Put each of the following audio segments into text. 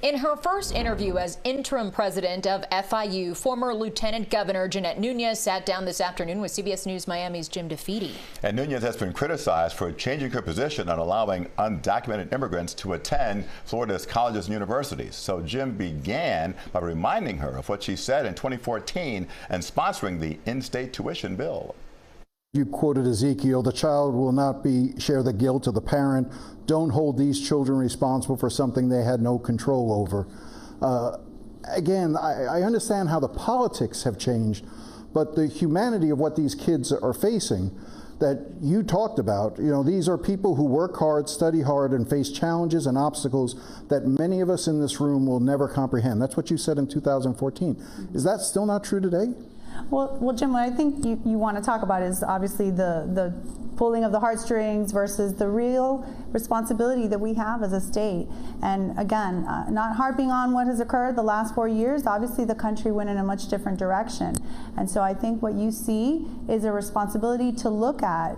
In her first interview as interim president of FIU, former Lieutenant Governor Jeanette Nunez sat down this afternoon with CBS News Miami's Jim DeFede. And Nunez has been criticized for changing her position on allowing undocumented immigrants to attend Florida's colleges and universities. So Jim began by reminding her of what she said in 2014 and sponsoring the in-state tuition bill. You quoted Ezekiel, the child will not share the guilt of the parent. Don't hold these children responsible for something they had no control over. Again, I understand how the politics have changed, but the humanity of what these kids are facing that you talked about, these are people who work hard, study hard, and face challenges and obstacles that many of us in this room will never comprehend. That's what you said in 2014. Is that still not true today? Well, Jim, what I think you want to talk about is obviously the pulling of the heartstrings versus the real responsibility that we have as a state. And again, not harping on what has occurred the last 4 years, obviously the country went in a much different direction. And so I think what you see is a responsibility to look at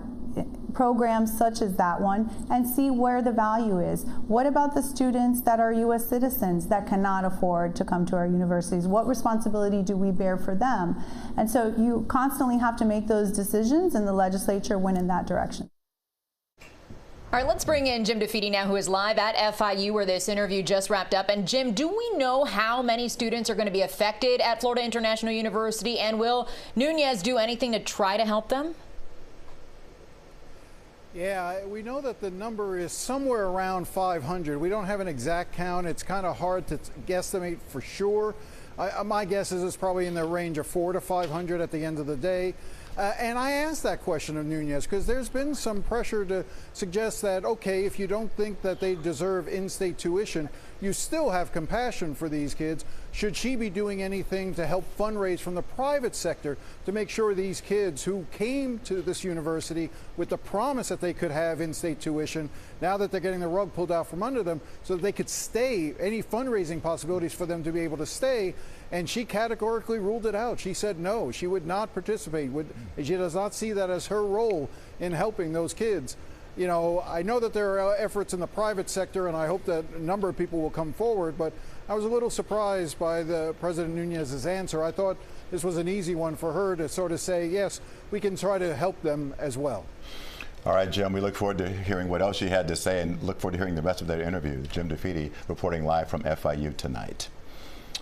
programs such as that one and see where the value is. What about the students that are U.S. citizens that cannot afford to come to our universities? What responsibility do we bear for them? And so you constantly have to make those decisions, and the legislature went in that direction. All right, let's bring in Jim DeFede now, who is live at FIU where this interview just wrapped up. And Jim, do we know how many students are going to be affected at Florida International University, and will Nunez do anything to try to help them? Yeah, we know that the number is somewhere around 500. We don't have an exact count. It's kind of hard to guesstimate for sure. My guess is it's probably in the range of 400 to 500 at the end of the day. And I asked that question of Nunez because there's been some pressure to suggest that, okay, if you don't think that they deserve in-state tuition, you still have compassion for these kids. Should she be doing anything to help fundraise from the private sector to make sure these kids who came to this university with the promise that they could have in-state tuition, now that they're getting the rug pulled out from under them, so that they could stay, any fundraising possibilities for them to be able to stay? And she categorically ruled it out. She said no, she would not participate. She does not see that as her role in helping those kids. I know that there are efforts in the private sector, and I hope that a number of people will come forward, but I was a little surprised by the President Nunez's answer. I thought this was an easy one for her to sort of say, yes, we can try to help them as well. All right, Jim, we look forward to hearing what else she had to say and look forward to hearing the rest of that interview. Jim DeFede reporting live from FIU tonight.